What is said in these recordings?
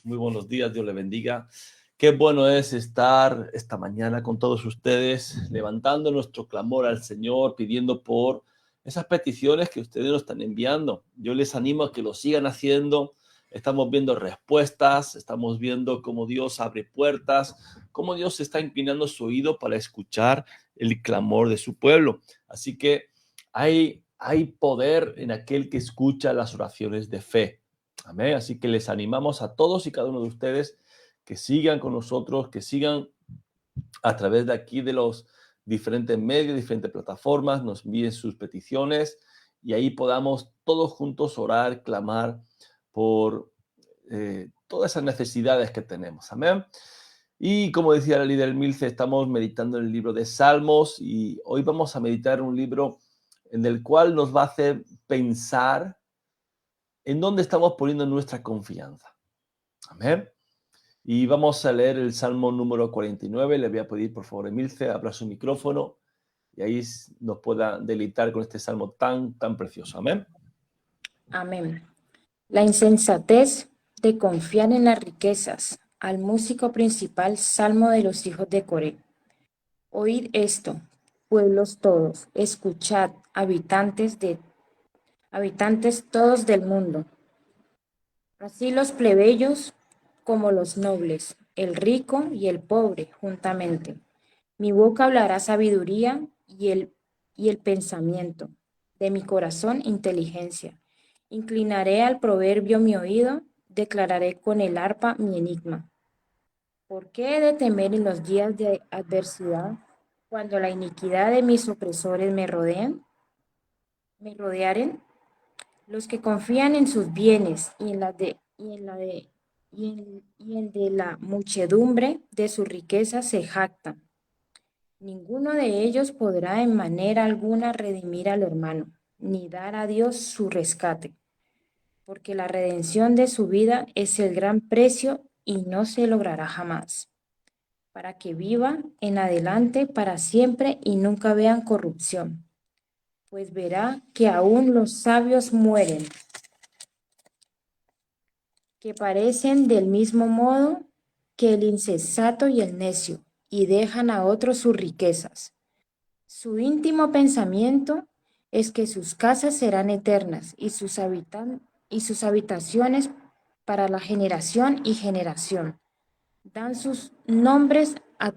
Muy buenos días, Dios le bendiga. Qué bueno es estar esta mañana con todos ustedes, levantando nuestro clamor al Señor, pidiendo por esas peticiones que ustedes nos están enviando. Yo les animo a que lo sigan haciendo. Estamos viendo respuestas, estamos viendo cómo Dios abre puertas, cómo Dios está inclinando su oído para escuchar el clamor de su pueblo. Así que hay poder en aquel que escucha las oraciones de fe. Amén. Así que les animamos a todos y cada uno de ustedes que sigan con nosotros, que sigan a través de aquí de los diferentes medios, diferentes plataformas, nos envíen sus peticiones y ahí podamos todos juntos orar, clamar por todas esas necesidades que tenemos. Amén. Y como decía la líder Milce, estamos meditando en el libro de Salmos y hoy vamos a meditar un libro en el cual nos va a hacer pensar en dónde estamos poniendo nuestra confianza. Amén. Y vamos a leer el Salmo número 49. Le voy a pedir, por favor, Emilce, abra su micrófono y ahí nos pueda deleitar con este salmo tan precioso. Amén. Amén. La insensatez de confiar en las riquezas. Al músico principal, Salmo de los hijos de Coré. Oíd esto, pueblos todos, escuchad, habitantes todos del mundo. Así los plebeyos como los nobles, el rico y el pobre juntamente. Mi boca hablará sabiduría y el pensamiento, de mi corazón inteligencia. Inclinaré al proverbio mi oído, declararé con el arpa mi enigma. ¿Por qué he de temer en los días de adversidad, cuando la iniquidad de mis opresores me rodearen? Los que confían en sus bienes y en de la muchedumbre de su riqueza se jactan. Ninguno de ellos podrá en manera alguna redimir al hermano, ni dar a Dios su rescate, porque la redención de su vida es el gran precio y no se logrará jamás, para que viva en adelante para siempre y nunca vean corrupción, pues verá que aún los sabios mueren, que parecen del mismo modo que el insensato y el necio, y dejan a otros sus riquezas. Su íntimo pensamiento es que sus casas serán eternas y sus habitaciones para la generación y generación. Dan sus nombres a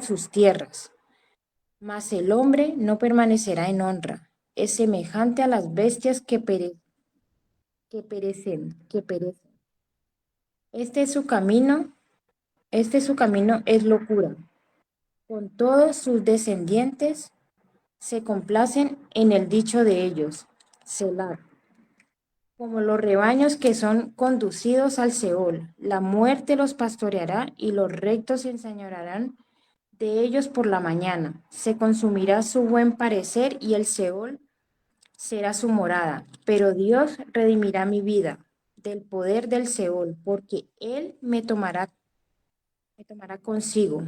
sus tierras. Mas el hombre no permanecerá en honra. Es semejante a las bestias que perecen. Este su camino es locura. Con todos sus descendientes se complacen en el dicho de ellos, Selah. Como los rebaños que son conducidos al Seol, la muerte los pastoreará y los rectos se enseñorearán de ellos por la mañana. Se consumirá su buen parecer y el Seol será su morada. Pero Dios redimirá mi vida del poder del Seol, porque Él me tomará consigo.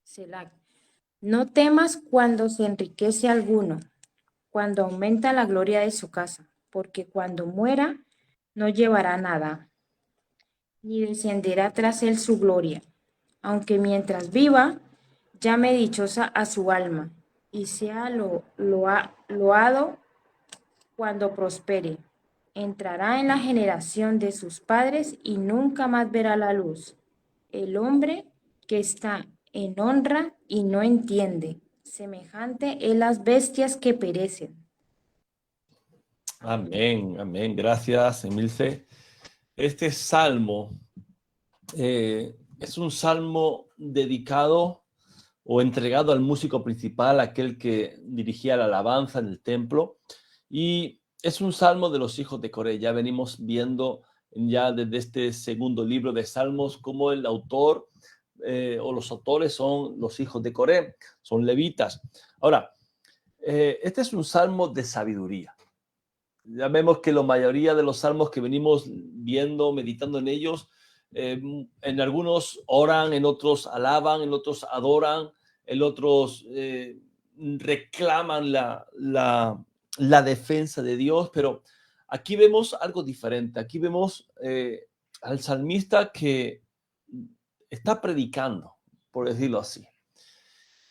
Selah. No temas cuando se enriquece alguno, cuando aumenta la gloria de su casa, porque cuando muera no llevará nada, ni descenderá tras él su gloria, aunque mientras viva llame dichosa a su alma, y sea loado cuando prospere. Entrará en la generación de sus padres y nunca más verá la luz. El hombre que está en honra y no entiende, semejante es las bestias que perecen. Amén, amén. Gracias, Emilce. Este salmo es un salmo dedicado o entregado al músico principal, aquel que dirigía la alabanza en el templo. Y es un salmo de los hijos de Coré. Ya venimos viendo ya desde este segundo libro de Salmos cómo el autor o los autores son los hijos de Coré, son levitas. Ahora, este es un salmo de sabiduría. Ya vemos que la mayoría de los salmos que venimos viendo, meditando en ellos, en algunos oran, en otros alaban, en otros adoran, en otros reclaman la defensa de Dios, pero aquí vemos algo diferente. Aquí vemos al salmista que está predicando, por decirlo así.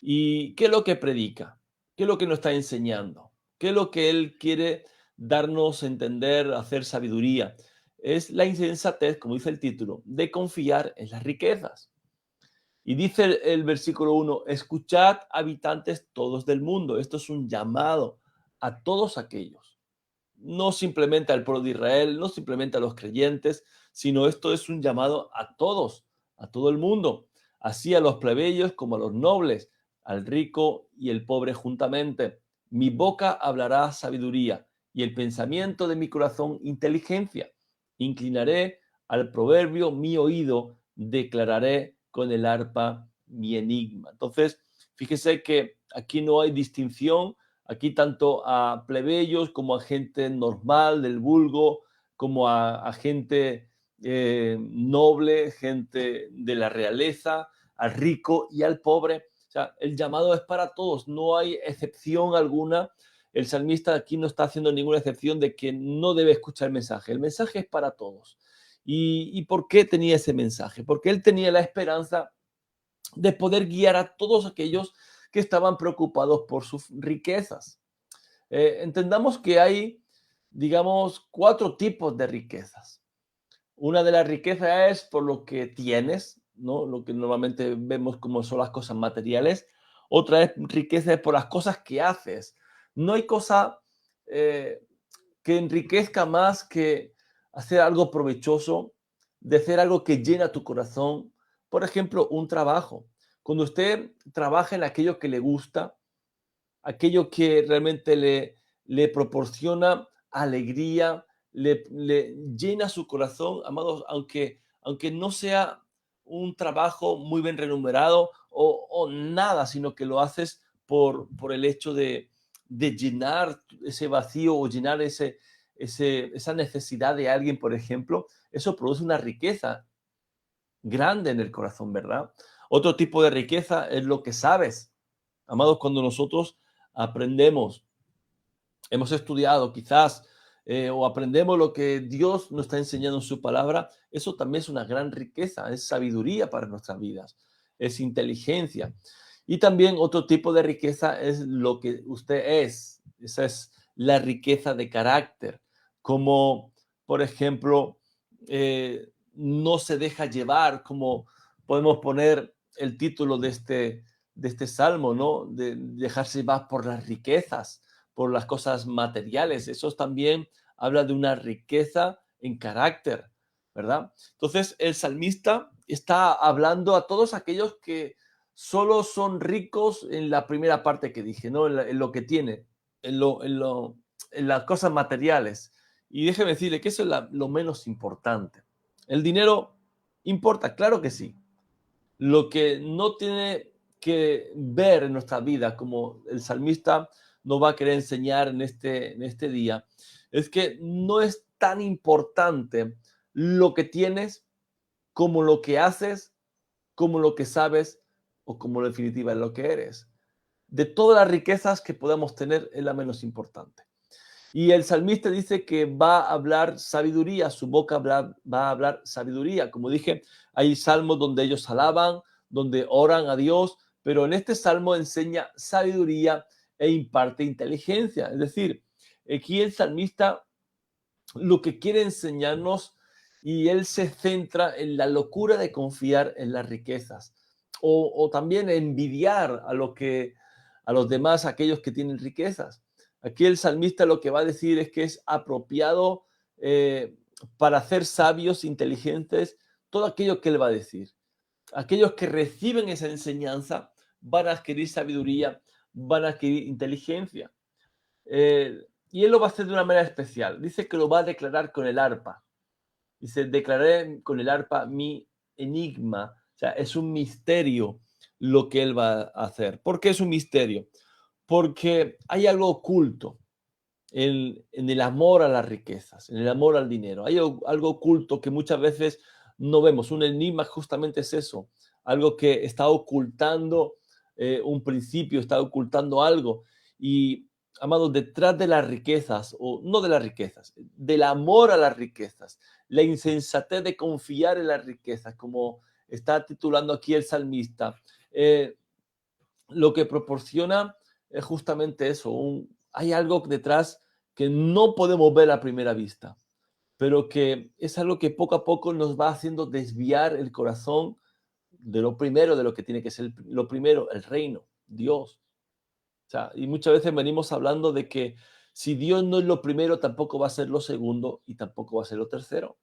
¿Y qué es lo que predica? ¿Qué es lo que nos está enseñando? ¿Qué es lo que él quiere darnos a entender, hacer sabiduría? Es la insensatez, como dice el título, de confiar en las riquezas. Y dice el versículo 1, escuchad habitantes todos del mundo. Esto es un llamado a todos aquellos. No simplemente al pueblo de Israel, no simplemente a los creyentes, sino esto es un llamado a todos, a todo el mundo, así a los plebeyos como a los nobles, al rico y el pobre juntamente. Mi boca hablará sabiduría y el pensamiento de mi corazón inteligencia. Inclinaré al proverbio mi oído, declararé con el arpa mi enigma. Entonces, fíjese que aquí no hay distinción. Aquí tanto a plebeyos como a gente normal del vulgo, como a gente noble, gente de la realeza, al rico y al pobre. O sea, el llamado es para todos, no hay excepción alguna. El salmista aquí no está haciendo ninguna excepción de que no debe escuchar el mensaje. El mensaje es para todos. ¿Y por qué tenía ese mensaje? Porque él tenía la esperanza de poder guiar a todos aquellos que estaban preocupados por sus riquezas. Entendamos que hay, digamos, 4 tipos de riquezas. Una de las riquezas es por lo que tienes, ¿no? Lo que normalmente vemos como son las cosas materiales. Otra es riqueza por las cosas que haces. No hay cosa eh, que enriquezca más que hacer algo provechoso, de hacer algo que llena tu corazón. Por ejemplo, un trabajo. Cuando usted trabaja en aquello que le gusta, aquello que realmente le proporciona alegría, le llena su corazón, amados, aunque no sea un trabajo muy bien remunerado o nada, sino que lo haces por el hecho de llenar ese vacío o llenar esa necesidad de alguien, por ejemplo, eso produce una riqueza grande en el corazón, ¿verdad? Otro tipo de riqueza es lo que sabes. Amados, cuando nosotros aprendemos, hemos estudiado quizás o aprendemos lo que Dios nos está enseñando en su palabra, eso también es una gran riqueza, es sabiduría para nuestras vidas, es inteligencia. Y también otro tipo de riqueza es lo que usted es, esa es la riqueza de carácter, como por ejemplo, no se deja llevar, como podemos poner el título de este salmo, ¿no? De dejarse llevar por las riquezas, por las cosas materiales. Eso también habla de una riqueza en carácter, ¿verdad? Entonces, el salmista está hablando a todos aquellos que solo son ricos en la primera parte que dije, ¿no? En lo que tiene, en las cosas materiales. Y déjeme decirle que eso es lo menos importante. El dinero importa, claro que sí. Lo que no tiene que ver en nuestra vida, como el salmista nos va a querer enseñar en este día, es que no es tan importante lo que tienes como lo que haces, como lo que sabes o como en definitiva lo que eres. De todas las riquezas que podamos tener es la menos importante. Y el salmista dice que va a hablar sabiduría, su boca va a hablar sabiduría. Como dije, hay salmos donde ellos alaban, donde oran a Dios, pero en este salmo enseña sabiduría e imparte inteligencia. Es decir, aquí el salmista lo que quiere enseñarnos y él se centra en la locura de confiar en las riquezas o también envidiar a los demás, aquellos que tienen riquezas. Aquí el salmista lo que va a decir es que es apropiado para hacer sabios, inteligentes, todo aquello que él va a decir. Aquellos que reciben esa enseñanza van a adquirir sabiduría, van a adquirir inteligencia. Y él lo va a hacer de una manera especial. Dice que lo va a declarar con el arpa. Dice, declaré con el arpa mi enigma. O sea, es un misterio lo que él va a hacer. ¿Por qué es un misterio? Porque hay algo oculto en el amor a las riquezas, en el amor al dinero. Hay algo oculto que muchas veces no vemos. Un enigma justamente es eso, algo que está ocultando un principio, está ocultando algo. Y amados, detrás de las riquezas, o no de las riquezas, del amor a las riquezas, la insensatez de confiar en las riquezas, como está titulando aquí el salmista, eh, lo que proporciona es justamente eso, hay algo detrás que no podemos ver a primera vista, pero que es algo que poco a poco nos va haciendo desviar el corazón de lo primero, de lo que tiene que ser lo primero, el reino, Dios. O sea, y muchas veces venimos hablando de que si Dios no es lo primero, tampoco va a ser lo segundo y tampoco va a ser lo tercero.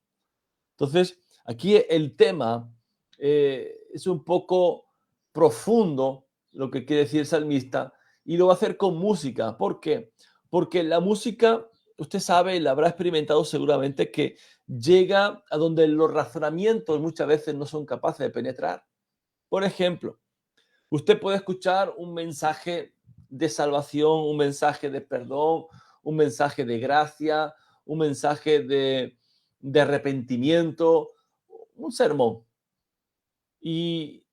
Entonces, aquí el tema es un poco profundo, lo que quiere decir el salmista, y lo va a hacer con música. ¿Por qué? Porque la música, usted sabe, la habrá experimentado seguramente, que llega a donde los razonamientos muchas veces no son capaces de penetrar. Por ejemplo, usted puede escuchar un mensaje de salvación, un mensaje de perdón, un mensaje de gracia, un mensaje de arrepentimiento, un sermón. Y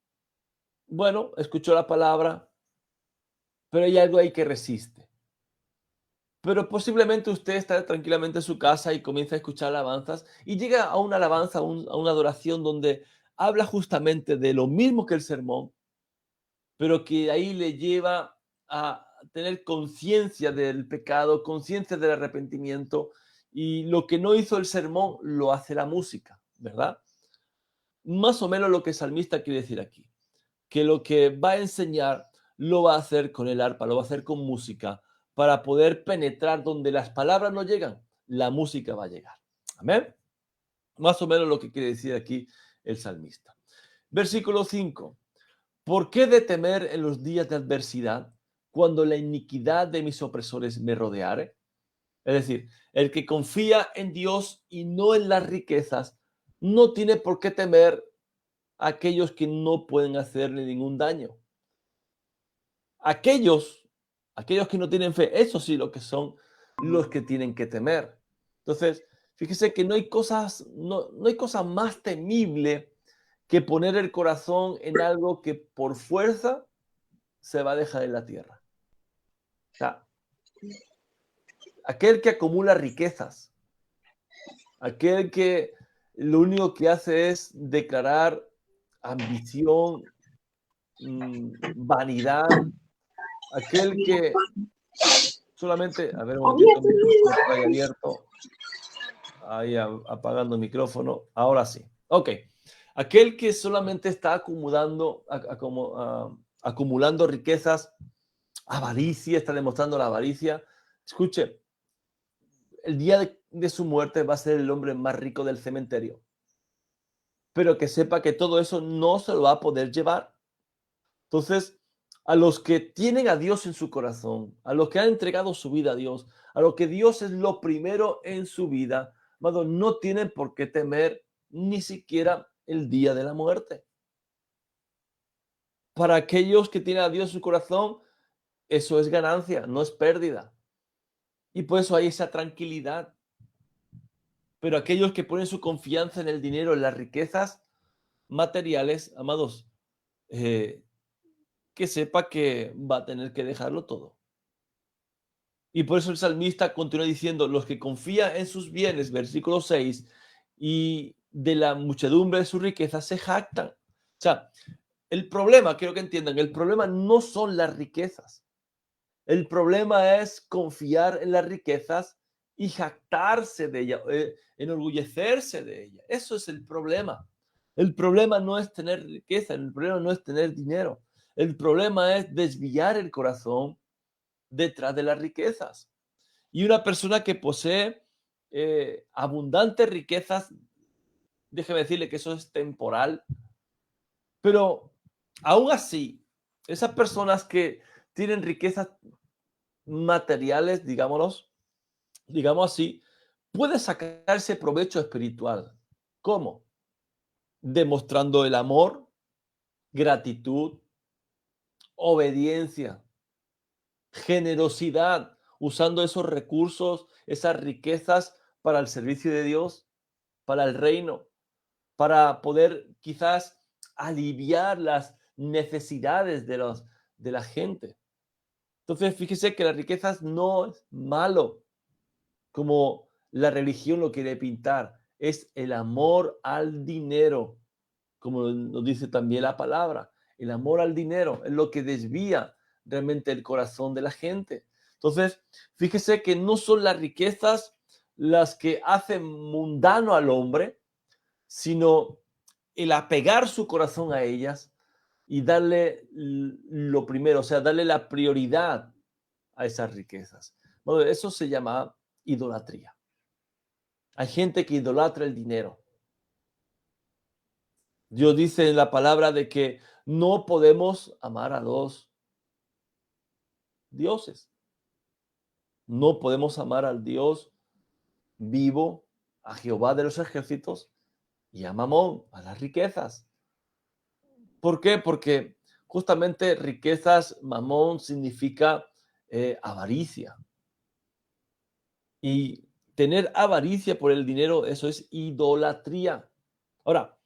bueno, escuchó la palabra, pero hay algo ahí que resiste. Pero posiblemente usted está tranquilamente en su casa y comienza a escuchar alabanzas y llega a una alabanza, a una adoración donde habla justamente de lo mismo que el sermón, pero que ahí le lleva a tener conciencia del pecado, conciencia del arrepentimiento, y lo que no hizo el sermón lo hace la música, ¿verdad? Más o menos lo que el salmista quiere decir aquí, que lo que va a enseñar lo va a hacer con el arpa, lo va a hacer con música, para poder penetrar donde las palabras no llegan, la música va a llegar. Amén. Más o menos lo que quiere decir aquí el salmista. Versículo 5. ¿Por qué de temer en los días de adversidad, cuando la iniquidad de mis opresores me rodeare? Es decir, el que confía en Dios y no en las riquezas, no tiene por qué temer a aquellos que no pueden hacerle ningún daño. Aquellos, aquellos que no tienen fe, esos sí lo que son los que tienen que temer. Entonces, fíjese que no hay cosa más temible que poner el corazón en algo que por fuerza se va a dejar en la tierra. O sea, aquel que acumula riquezas, aquel que lo único que hace es declarar ambición, vanidad, aquel que solamente, a ver un momentito, el micrófono por ahí abierto, ahí apagando el micrófono, ahora sí. Ok, aquel que solamente está acumulando riquezas, avaricia, está demostrando la avaricia. Escuche, el día de su muerte va a ser el hombre más rico del cementerio, pero que sepa que todo eso no se lo va a poder llevar. Entonces, a los que tienen a Dios en su corazón, a los que han entregado su vida a Dios, a los que Dios es lo primero en su vida, amado, no tienen por qué temer ni siquiera el día de la muerte. Para aquellos que tienen a Dios en su corazón, eso es ganancia, no es pérdida. Y por eso hay esa tranquilidad. Pero aquellos que ponen su confianza en el dinero, en las riquezas materiales, amados, eh, que sepa que va a tener que dejarlo todo. Y por eso el salmista continúa diciendo, los que confían en sus bienes, versículo 6, y de la muchedumbre de sus riquezas se jactan. O sea, el problema, quiero que entiendan, el problema no son las riquezas. El problema es confiar en las riquezas y jactarse de ellas, enorgullecerse de ellas. Eso es el problema. El problema no es tener riqueza, el problema no es tener dinero. El problema es desviar el corazón detrás de las riquezas. Y una persona que posee abundantes riquezas, déjeme decirle que eso es temporal, pero aún así, esas personas que tienen riquezas materiales, digamos así, puede sacarse provecho espiritual. ¿Cómo? Demostrando el amor, gratitud, obediencia, generosidad, usando esos recursos, esas riquezas para el servicio de Dios, para el reino, para poder quizás aliviar las necesidades de la gente. Entonces, fíjese que las riquezas no es malo, como la religión lo quiere pintar. Es el amor al dinero, como nos dice también la palabra. El amor al dinero es lo que desvía realmente el corazón de la gente. Entonces, fíjese que no son las riquezas las que hacen mundano al hombre, sino el apegar su corazón a ellas y darle lo primero, o sea, darle la prioridad a esas riquezas. Bueno, eso se llama idolatría. Hay gente que idolatra el dinero. Dios dice en la palabra de que no podemos amar a dos dioses. No podemos amar al Dios vivo, a Jehová de los ejércitos y a Mamón, a las riquezas. ¿Por qué? Porque justamente riquezas, Mamón significa avaricia. Y tener avaricia por el dinero, eso es idolatría. Ahora,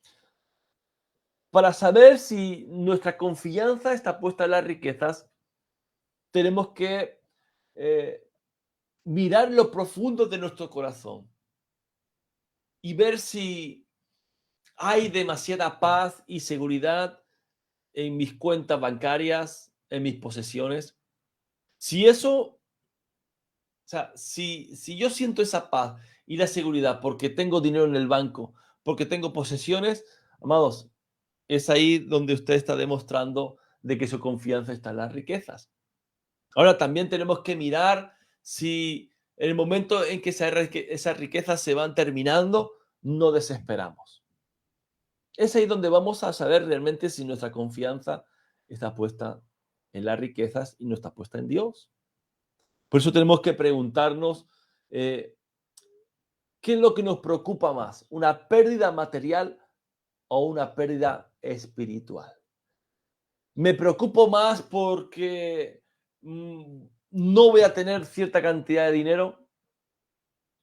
para saber si nuestra confianza está puesta en las riquezas, tenemos que eh, mirar lo profundo de nuestro corazón y ver si hay demasiada paz y seguridad en mis cuentas bancarias, en mis posesiones. Si eso, o sea, si yo siento esa paz y la seguridad porque tengo dinero en el banco, porque tengo posesiones, amados, es ahí donde usted está demostrando de que su confianza está en las riquezas. Ahora también tenemos que mirar si en el momento en que esas riquezas se van terminando, no desesperamos. Es ahí donde vamos a saber realmente si nuestra confianza está puesta en las riquezas y no está puesta en Dios. Por eso tenemos que preguntarnos, eh, ¿qué es lo que nos preocupa más? ¿Una pérdida material o una pérdida espiritual? Me preocupo más porque no voy a tener cierta cantidad de dinero,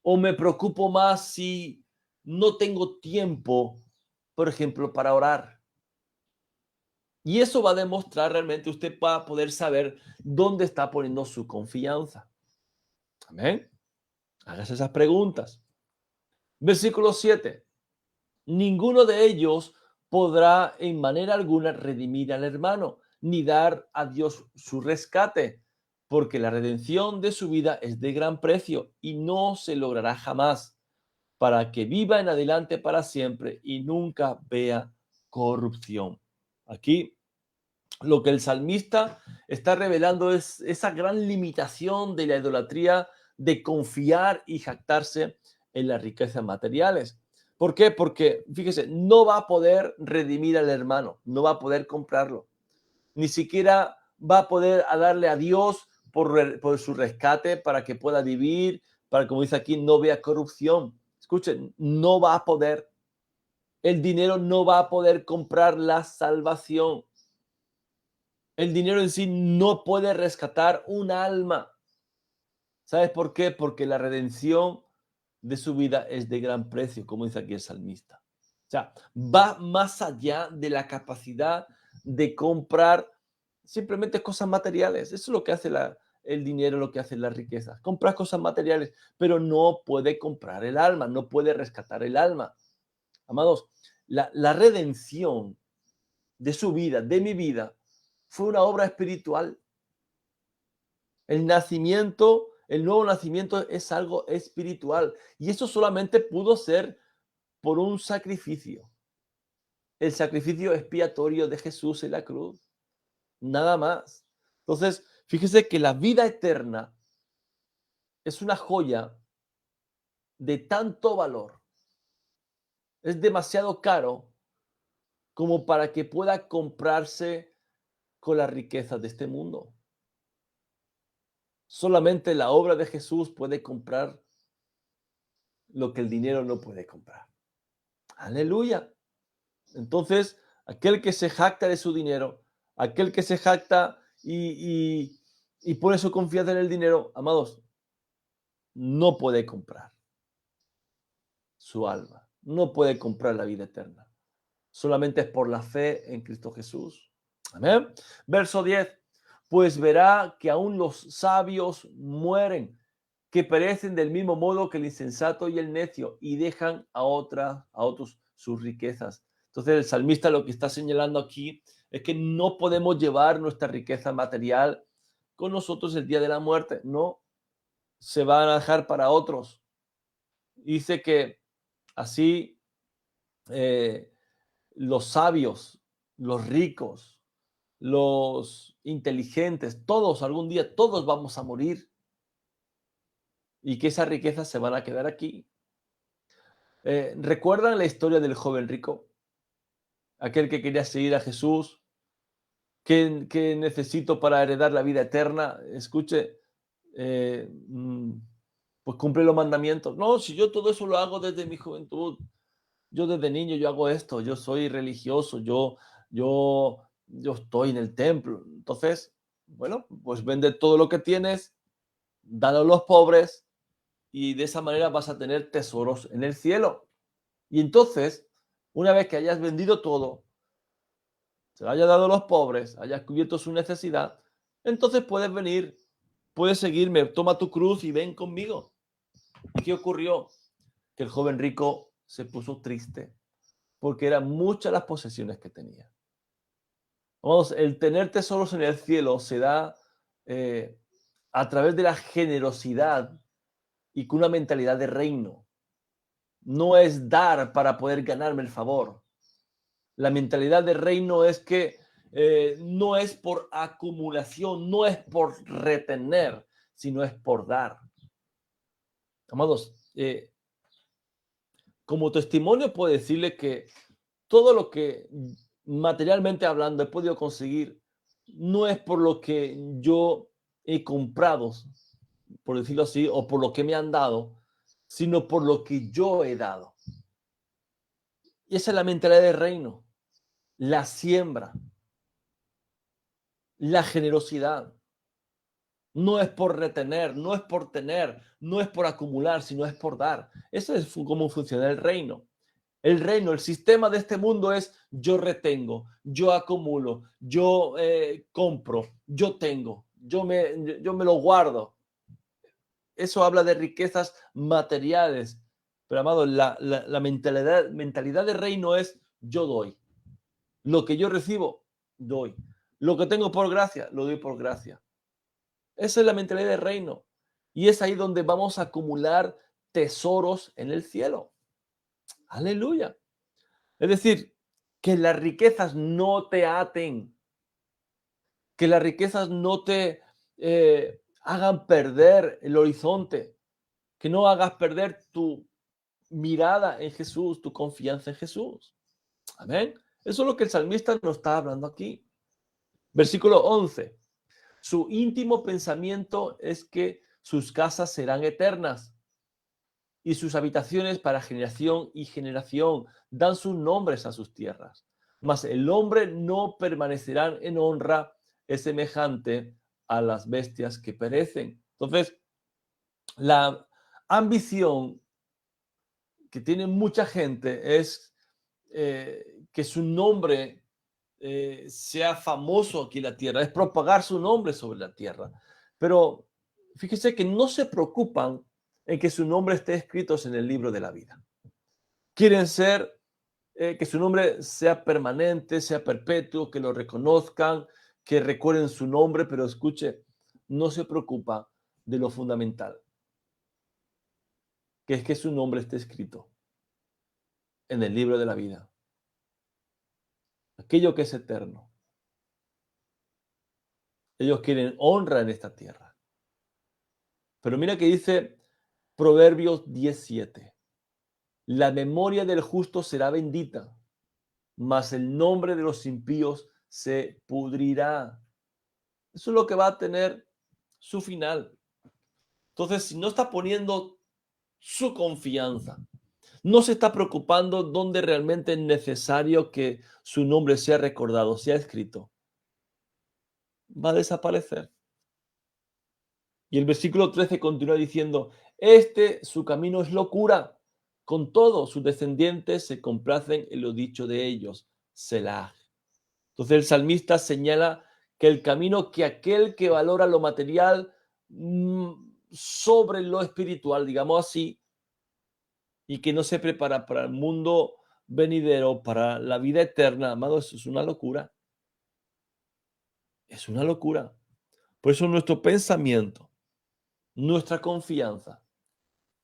o me preocupo más si no tengo tiempo, por ejemplo, para orar. Y eso va a demostrar realmente, usted va a poder saber dónde está poniendo su confianza. Amén. Hágase esas preguntas. Versículo 7. Ninguno de ellos podrá en manera alguna redimir al hermano, ni dar a Dios su rescate, porque la redención de su vida es de gran precio y no se logrará jamás, para que viva en adelante para siempre y nunca vea corrupción. Aquí lo que el salmista está revelando es esa gran limitación de la idolatría de confiar y jactarse en las riquezas materiales. ¿Por qué? Porque, fíjese, no va a poder redimir al hermano, no va a poder comprarlo, ni siquiera va a poder darle a Dios por su rescate para que pueda vivir, para, como dice aquí, no vea corrupción. Escuchen, no va a poder. El dinero no va a poder comprar la salvación. El dinero en sí no puede rescatar un alma. ¿Sabes por qué? Porque la redención de su vida es de gran precio, como dice aquí el salmista. O sea, va más allá de la capacidad de comprar simplemente cosas materiales. Eso es lo que hace el dinero, lo que hace la riqueza. Comprar cosas materiales, pero no puede comprar el alma, no puede rescatar el alma. Amados, la redención de su vida, de mi vida, fue una obra espiritual. El nacimiento, el nuevo nacimiento es algo espiritual y eso solamente pudo ser por un sacrificio, el sacrificio expiatorio de Jesús en la cruz, nada más. Entonces, fíjese que la vida eterna es una joya de tanto valor, es demasiado caro como para que pueda comprarse con las riquezas de este mundo. Solamente la obra de Jesús puede comprar lo que el dinero no puede comprar. Aleluya. Entonces, aquel que se jacta de su dinero, aquel que se jacta y pone su confianza en el dinero, amados, no puede comprar su alma, no puede comprar la vida eterna. Solamente es por la fe en Cristo Jesús. Amén. Verso 10. pues verá que aún los sabios mueren, que perecen del mismo modo que el insensato y el necio, y dejan a otros sus riquezas. Entonces el salmista lo que está señalando aquí es que no podemos llevar nuestra riqueza material con nosotros el día de la muerte, no, se van a dejar para otros. Dice que así los sabios, los ricos, los inteligentes, todos algún día, todos vamos a morir y que esas riquezas se van a quedar aquí. ¿Recuerdan la historia del joven rico? Aquel que quería seguir a Jesús. ¿Qué necesito para heredar la vida eterna? Escuche, eh, mm, pues cumple los mandamientos. No, si yo todo eso lo hago desde mi juventud. Yo desde niño yo hago esto, yo soy religioso, yo estoy en el templo. Entonces, bueno, pues vende todo lo que tienes, dalo a los pobres y de esa manera vas a tener tesoros en el cielo. Y entonces, una vez que hayas vendido todo, se lo hayas dado a los pobres, hayas cubierto su necesidad, entonces puedes venir, puedes seguirme, toma tu cruz y ven conmigo. ¿Y qué ocurrió? Que el joven rico se puso triste porque eran muchas las posesiones que tenía. Vamos, el tener tesoros en el cielo se da a través de la generosidad y con una mentalidad de reino. No es dar para poder ganarme el favor. La mentalidad de reino es que no es por acumulación, no es por retener, sino es por dar. Amados, como testimonio puedo decirle que todo lo que materialmente hablando he podido conseguir no es por lo que yo he comprado, por decirlo así, o por lo que me han dado, sino por lo que yo he dado. Y esa es la mentalidad del reino, la siembra, la generosidad. No es por retener, no es por tener, no es por acumular, sino es por dar. Eso es cómo funciona el reino. El reino, el sistema de este mundo es yo retengo, yo acumulo, yo compro, yo tengo, yo me lo guardo. Eso habla de riquezas materiales. Pero, amado, la mentalidad de reino es yo doy. Lo que yo recibo, doy. Lo que tengo por gracia, lo doy por gracia. Esa es la mentalidad de reino. Y es ahí donde vamos a acumular tesoros en el cielo. Aleluya. Es decir, que las riquezas no te aten, que las riquezas no te hagan perder el horizonte, que no hagas perder tu mirada en Jesús, tu confianza en Jesús. Amén. Eso es lo que el salmista nos está hablando aquí. Versículo 11. Su íntimo pensamiento es que sus casas serán eternas y sus habitaciones para generación y generación dan sus nombres a sus tierras. Mas el hombre no permanecerá en honra, es semejante a las bestias que perecen. Entonces, la ambición que tiene mucha gente es que su nombre sea famoso aquí en la tierra, es propagar su nombre sobre la tierra. Pero fíjese que no se preocupan en que su nombre esté escrito en el libro de la vida. Quieren ser, que su nombre sea permanente, sea perpetuo, que lo reconozcan, que recuerden su nombre, pero escuche, no se preocupa de lo fundamental, que es que su nombre esté escrito en el libro de la vida. Aquello que es eterno. Ellos quieren honra en esta tierra. Pero mira que dice Proverbios 17. La memoria del justo será bendita, mas el nombre de los impíos se pudrirá. Eso es lo que va a tener su final. Entonces, si no está poniendo su confianza, no se está preocupando dónde realmente es necesario que su nombre sea recordado, sea escrito, va a desaparecer. Y el versículo 13 continúa diciendo, su camino es locura, con todo sus descendientes se complacen en lo dicho de ellos, Selah. Entonces el salmista señala que el camino que aquel que valora lo material sobre lo espiritual, digamos así, y que no se prepara para el mundo venidero, para la vida eterna, amado, eso es una locura. Es una locura. Por eso nuestro pensamiento, nuestra confianza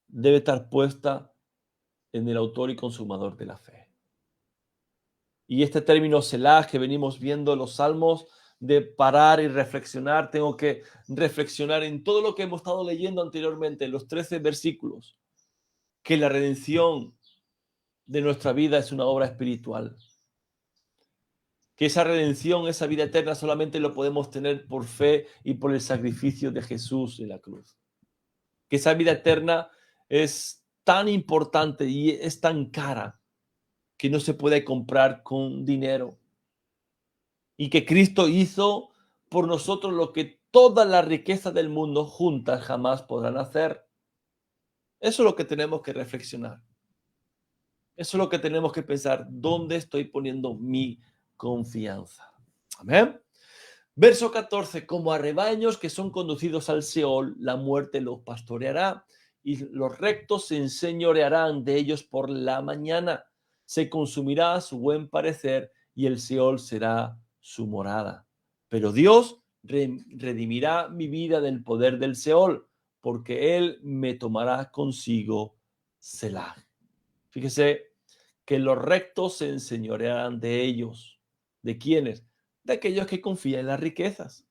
debe estar puesta en el autor y consumador de la fe. Y este término selah que venimos viendo en los salmos, de parar y reflexionar, tengo que reflexionar en todo lo que hemos estado leyendo anteriormente, los 13 versículos, que la redención de nuestra vida es una obra espiritual, que esa redención, esa vida eterna solamente lo podemos tener por fe y por el sacrificio de Jesús en la cruz, que esa vida eterna es tan importante y es tan cara que no se puede comprar con dinero, y que Cristo hizo por nosotros lo que toda la riqueza del mundo juntas jamás podrán hacer. Eso es lo que tenemos que reflexionar. Eso es lo que tenemos que pensar. ¿Dónde estoy poniendo mi confianza? Amén. Verso 14. Como a rebaños que son conducidos al Seol, la muerte los pastoreará y los rectos se enseñorearán de ellos por la mañana. Se consumirá su buen parecer y el Seol será su morada. Pero Dios redimirá mi vida del poder del Seol, porque Él me tomará consigo, Selah. Fíjese que los rectos se enseñorearán de ellos. ¿De quiénes? De aquellos que confían en las riquezas.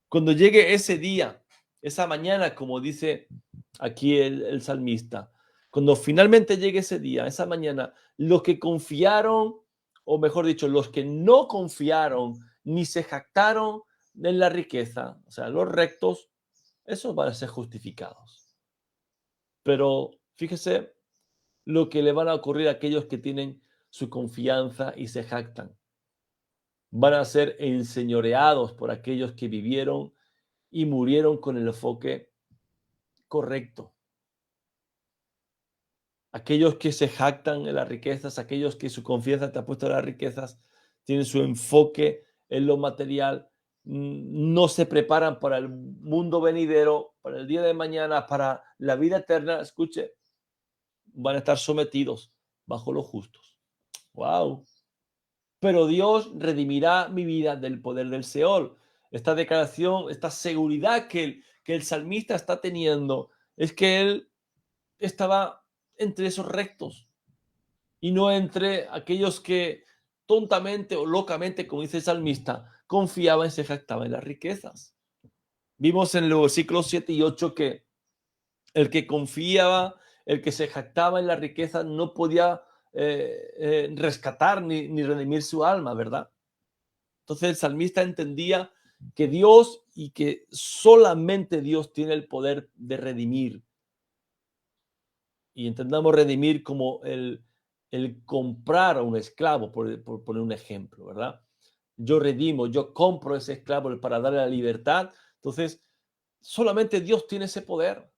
Cuando llegue ese día, esa mañana, como dice aquí el salmista, cuando finalmente llegue ese día, esa mañana, los que confiaron, o mejor dicho, los que no confiaron ni se jactaron en la riqueza, o sea, los rectos, esos van a ser justificados. Pero fíjese lo que le van a ocurrir a aquellos que tienen su confianza y se jactan. Van a ser enseñoreados por aquellos que vivieron y murieron con el enfoque correcto. Aquellos que se jactan en las riquezas, aquellos que su confianza está puesta en las riquezas, tienen su enfoque en lo material, no se preparan para el mundo venidero, para el día de mañana, para la vida eterna. Escuche, van a estar sometidos bajo los justos. ¡Wow! Pero Dios redimirá mi vida del poder del Seol. Esta declaración, esta seguridad que el salmista está teniendo, es que él estaba entre esos rectos y no entre aquellos que tontamente o locamente, como dice el salmista, confiaban y se jactaban en las riquezas. Vimos en los versículos 7 y 8 que el que confiaba, el que se jactaba en la riqueza, no podía rescatar ni redimir su alma, ¿verdad? Entonces el salmista entendía que Dios y que solamente Dios tiene el poder de redimir. Y entendamos redimir como el comprar a un esclavo, por poner un ejemplo, ¿verdad? Yo redimo, yo compro ese esclavo para darle la libertad. Entonces, solamente Dios tiene ese poder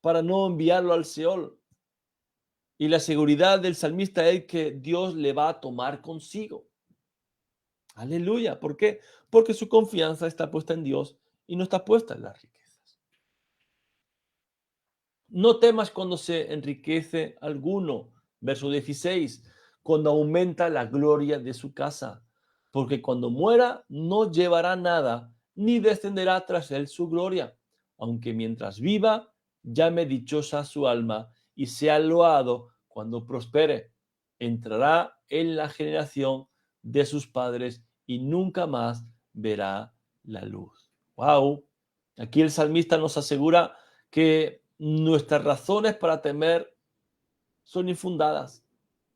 para no enviarlo al Seol. Y la seguridad del salmista es que Dios le va a tomar consigo. Aleluya. ¿Por qué? Porque su confianza está puesta en Dios y no está puesta en las riquezas. No temas cuando se enriquece alguno. Verso 16. Cuando aumenta la gloria de su casa. Porque cuando muera no llevará nada, ni descenderá tras él su gloria. Aunque mientras viva, llame dichosa su alma y sea loado cuando prospere. Entrará en la generación de sus padres y nunca más verá la luz. ¡Wow! Aquí el salmista nos asegura que nuestras razones para temer son infundadas,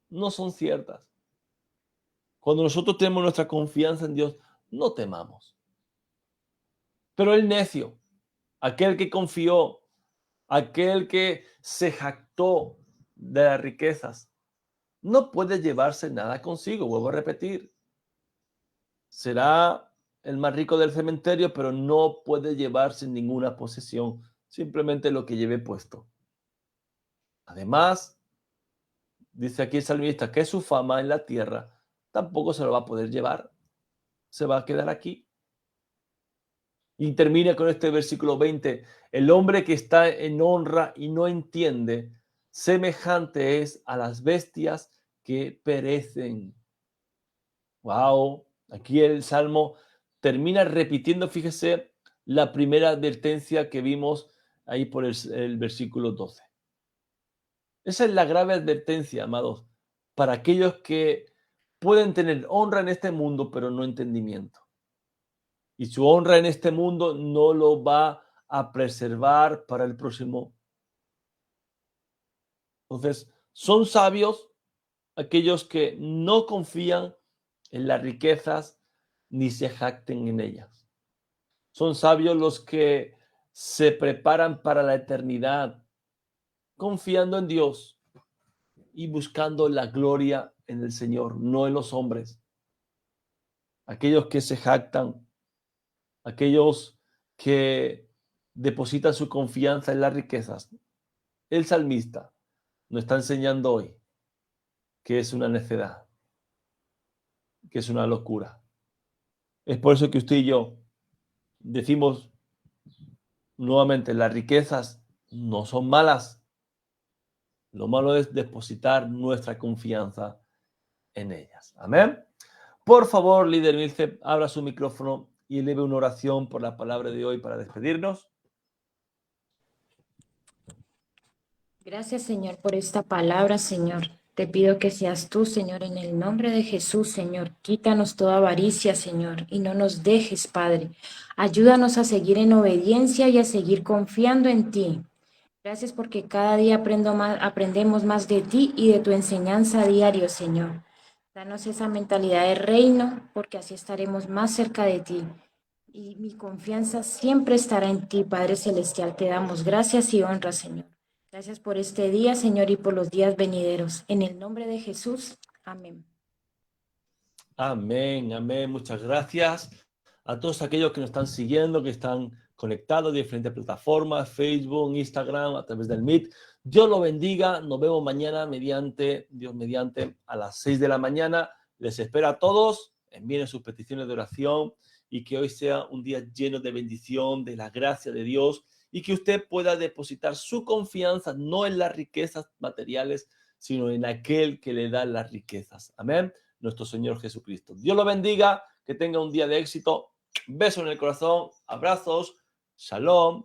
no son ciertas. Cuando nosotros tenemos nuestra confianza en Dios, no temamos. Pero el necio, aquel que confió, aquel que se jactó de las riquezas, no puede llevarse nada consigo. Vuelvo a repetir, será el más rico del cementerio, pero no puede llevarse ninguna posesión, simplemente lo que lleve puesto. Además, dice aquí el salmista que su fama en la tierra tampoco se lo va a poder llevar, se va a quedar aquí. Y termina con este versículo 20. El hombre que está en honra y no entiende, semejante es a las bestias que perecen. Wow, aquí el Salmo termina repitiendo, fíjese, la primera advertencia que vimos ahí por el versículo 12. Esa es la grave advertencia, amados, para aquellos que pueden tener honra en este mundo, pero no entendimiento. Y su honra en este mundo no lo va a preservar para el próximo. Entonces, son sabios aquellos que no confían en las riquezas ni se jacten en ellas. Son sabios los que se preparan para la eternidad, confiando en Dios y buscando la gloria en el Señor, no en los hombres. Aquellos que se jactan, aquellos que depositan su confianza en las riquezas. El salmista nos está enseñando hoy que es una necedad, que es una locura. Es por eso que usted y yo decimos nuevamente, las riquezas no son malas. Lo malo es depositar nuestra confianza en ellas. Amén. Por favor, líder Milce, abra su micrófono y eleve una oración por la palabra de hoy para despedirnos. Gracias, Señor, por esta palabra, Señor. Te pido que seas tú, Señor, en el nombre de Jesús, Señor. Quítanos toda avaricia, Señor, y no nos dejes, Padre. Ayúdanos a seguir en obediencia y a seguir confiando en ti. Gracias porque cada día aprendemos más de ti y de tu enseñanza a diario, Señor. Danos esa mentalidad de reino, porque así estaremos más cerca de ti. Y mi confianza siempre estará en ti, Padre Celestial. Te damos gracias y honra, Señor. Gracias por este día, Señor, y por los días venideros. En el nombre de Jesús. Amén. Amén, amén. Muchas gracias a todos aquellos que nos están siguiendo, que están conectados de diferentes plataformas, Facebook, Instagram, a través del Meet. Dios lo bendiga. Nos vemos mañana Dios mediante, a las 6 de la mañana. Les espero a todos. Envíen sus peticiones de oración y que hoy sea un día lleno de bendición, de la gracia de Dios y que usted pueda depositar su confianza no en las riquezas materiales, sino en aquel que le da las riquezas. Amén. Nuestro Señor Jesucristo. Dios lo bendiga, que tenga un día de éxito. Beso en el corazón, abrazos, shalom.